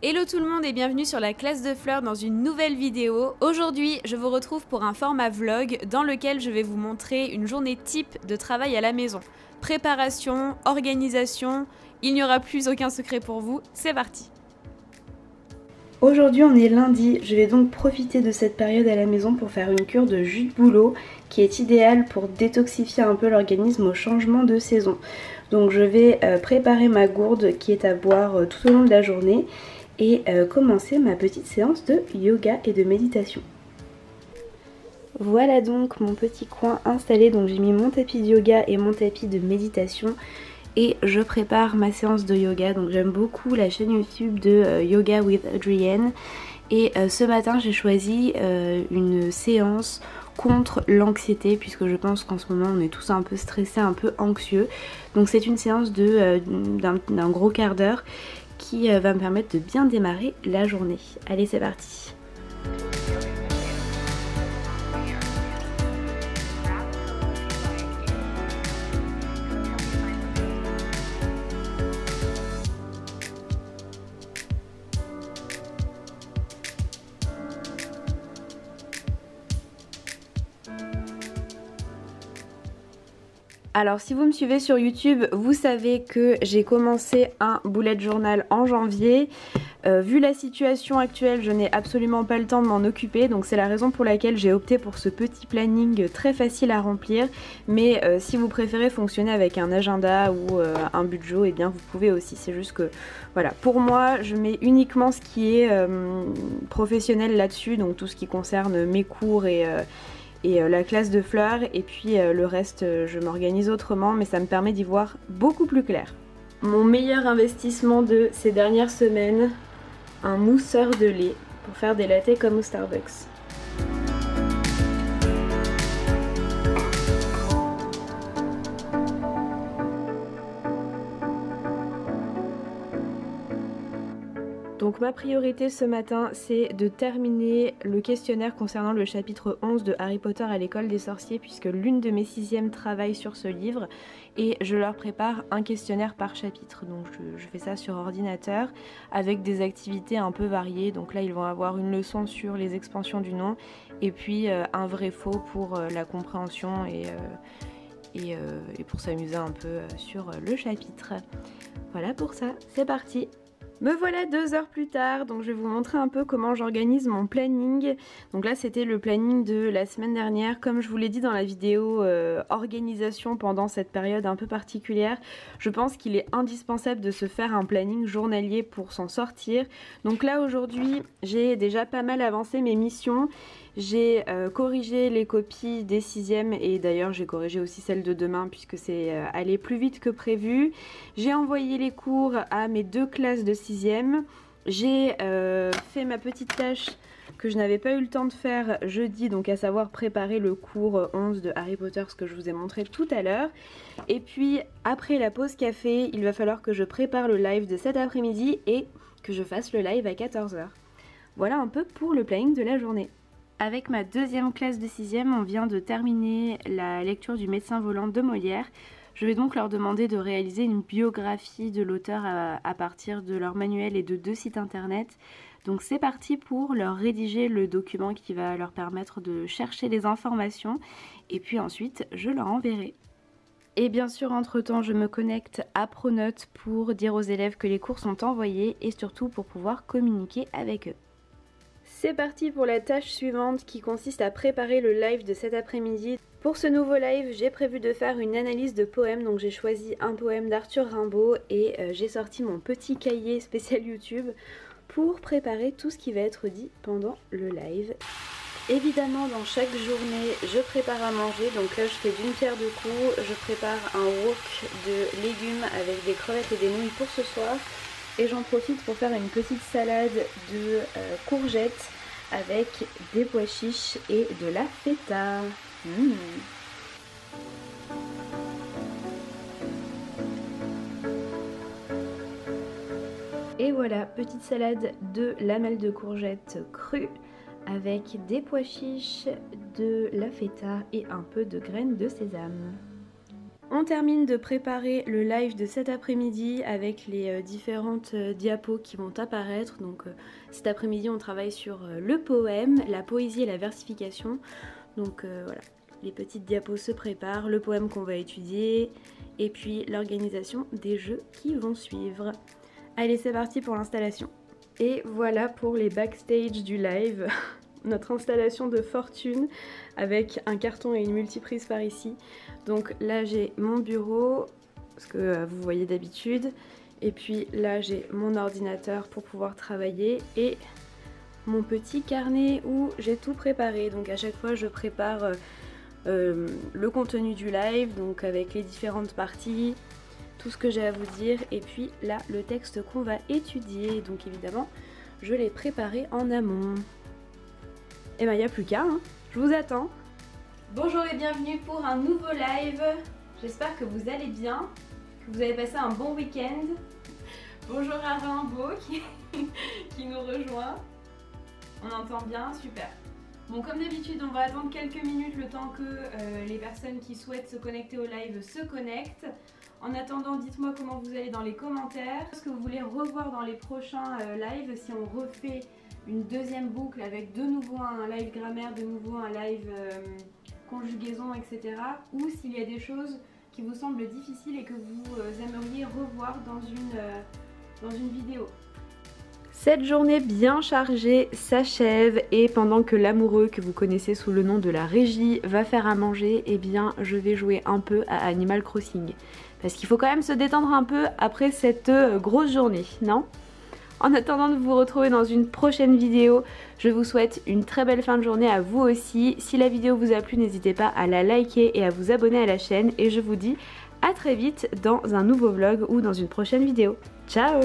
Hello tout le monde et bienvenue sur la classe de fleurs dans une nouvelle vidéo. Aujourd'hui, je vous retrouve pour un format vlog dans lequel je vais vous montrer une journée type de travail à la maison. Préparation, organisation, il n'y aura plus aucun secret pour vous, c'est parti! Aujourd'hui on est lundi, je vais donc profiter de cette période à la maison pour faire une cure de jus de bouleau qui est idéale pour détoxifier un peu l'organisme au changement de saison. Donc je vais préparer ma gourde qui est à boire tout au long de la journée et commencer ma petite séance de yoga et de méditation. Voilà donc mon petit coin installé, donc j'ai mis mon tapis de yoga et mon tapis de méditation. Et je prépare ma séance de yoga, donc j'aime beaucoup la chaîne YouTube de Yoga with Adrienne. Et ce matin j'ai choisi une séance contre l'anxiété, puisque je pense qu'en ce moment on est tous un peu stressés, un peu anxieux. Donc c'est une séance d'un gros quart d'heure qui va me permettre de bien démarrer la journée. Allez, c'est parti! Alors si vous me suivez sur YouTube, vous savez que j'ai commencé un bullet journal en janvier. Vu la situation actuelle, je n'ai absolument pas le temps de m'en occuper, donc c'est la raison pour laquelle j'ai opté pour ce petit planning très facile à remplir. Mais si vous préférez fonctionner avec un agenda ou un budget, eh bien vous pouvez aussi. C'est juste que voilà, pour moi je mets uniquement ce qui est professionnel là-dessus, donc tout ce qui concerne mes cours et la classe de fleurs, et puis le reste je m'organise autrement, mais ça me permet d'y voir beaucoup plus clair. Mon meilleur investissement de ces dernières semaines, un mousseur de lait pour faire des lattés comme au Starbucks. Donc ma priorité ce matin, c'est de terminer le questionnaire concernant le chapitre 11 de Harry Potter à l'école des sorciers, puisque l'une de mes 6e travaille sur ce livre et je leur prépare un questionnaire par chapitre. Donc je fais ça sur ordinateur avec des activités un peu variées. Donc là ils vont avoir une leçon sur les expansions du nom et puis un vrai faux pour la compréhension et pour s'amuser un peu sur le chapitre. Voilà pour ça, c'est parti! Me voilà 2 heures plus tard, donc je vais vous montrer un peu comment j'organise mon planning. Donc là c'était le planning de la semaine dernière. Comme je vous l'ai dit dans la vidéo organisation pendant cette période un peu particulière, je pense qu'il est indispensable de se faire un planning journalier pour s'en sortir. Donc là aujourd'hui j'ai déjà pas mal avancé mes missions. J'ai corrigé les copies des 6e et d'ailleurs j'ai corrigé aussi celles de demain puisque c'est allé plus vite que prévu. J'ai envoyé les cours à mes 2 classes de 6e. J'ai fait ma petite tâche que je n'avais pas eu le temps de faire jeudi, donc à savoir préparer le cours 11 de Harry Potter, ce que je vous ai montré tout à l'heure. Et puis après la pause café, il va falloir que je prépare le live de cet après-midi et que je fasse le live à 14 h. Voilà un peu pour le planning de la journée. Avec ma 2e classe de 6e, on vient de terminer la lecture du Médecin volant de Molière. Je vais donc leur demander de réaliser une biographie de l'auteur à partir de leur manuel et de 2 sites internet. Donc c'est parti pour leur rédiger le document qui va leur permettre de chercher les informations et puis ensuite je leur enverrai. Et bien sûr, entre-temps, je me connecte à Pronote pour dire aux élèves que les cours sont envoyés et surtout pour pouvoir communiquer avec eux. C'est parti pour la tâche suivante qui consiste à préparer le live de cet après-midi. Pour ce nouveau live, j'ai prévu de faire une analyse de poèmes, donc j'ai choisi un poème d'Arthur Rimbaud et j'ai sorti mon petit cahier spécial YouTube pour préparer tout ce qui va être dit pendant le live. Évidemment, dans chaque journée, je prépare à manger, donc là je fais d'une pierre deux coups, je prépare un wok de légumes avec des crevettes et des nouilles pour ce soir. Et j'en profite pour faire une petite salade de courgettes avec des pois chiches et de la feta. Et voilà, petite salade de lamelles de courgettes crues avec des pois chiches, de la feta et un peu de graines de sésame. On termine de préparer le live de cet après-midi avec les différentes diapos qui vont apparaître. Donc cet après-midi on travaille sur le poème, la poésie et la versification. Donc voilà, les petites diapos se préparent, le poème qu'on va étudier et puis l'organisation des jeux qui vont suivre. Allez, c'est parti pour l'installation. Et voilà pour les backstage du live. Notre installation de fortune avec un carton et une multiprise par ici. Donc là j'ai mon bureau, ce que vous voyez d'habitude, et puis là j'ai mon ordinateur pour pouvoir travailler et mon petit carnet où j'ai tout préparé. Donc à chaque fois je prépare le contenu du live, donc avec les différentes parties, tout ce que j'ai à vous dire, et puis là le texte qu'on va étudier. Donc évidemment je l'ai préparé en amont. Et ben il n'y a plus qu'à, hein. Je vous attends. Bonjour et bienvenue pour un nouveau live. J'espère que vous allez bien, que vous avez passé un bon week-end. Bonjour à Rimbaud qui nous rejoint. On entend bien, super. Bon, comme d'habitude, on va attendre quelques minutes le temps que les personnes qui souhaitent se connecter au live se connectent. En attendant, dites-moi comment vous allez dans les commentaires. Ce que vous voulez revoir dans les prochains lives, si on refait une deuxième boucle avec de nouveau un live grammaire, de nouveau un live conjugaison, etc. Ou s'il y a des choses qui vous semblent difficiles et que vous aimeriez revoir dans une vidéo. Cette journée bien chargée s'achève et pendant que l'amoureux que vous connaissez sous le nom de la régie va faire à manger, eh bien je vais jouer un peu à Animal Crossing. Parce qu'il faut quand même se détendre un peu après cette grosse journée, non ? En attendant de vous retrouver dans une prochaine vidéo, je vous souhaite une très belle fin de journée à vous aussi. Si la vidéo vous a plu, n'hésitez pas à la liker et à vous abonner à la chaîne. Et je vous dis à très vite dans un nouveau vlog ou dans une prochaine vidéo. Ciao!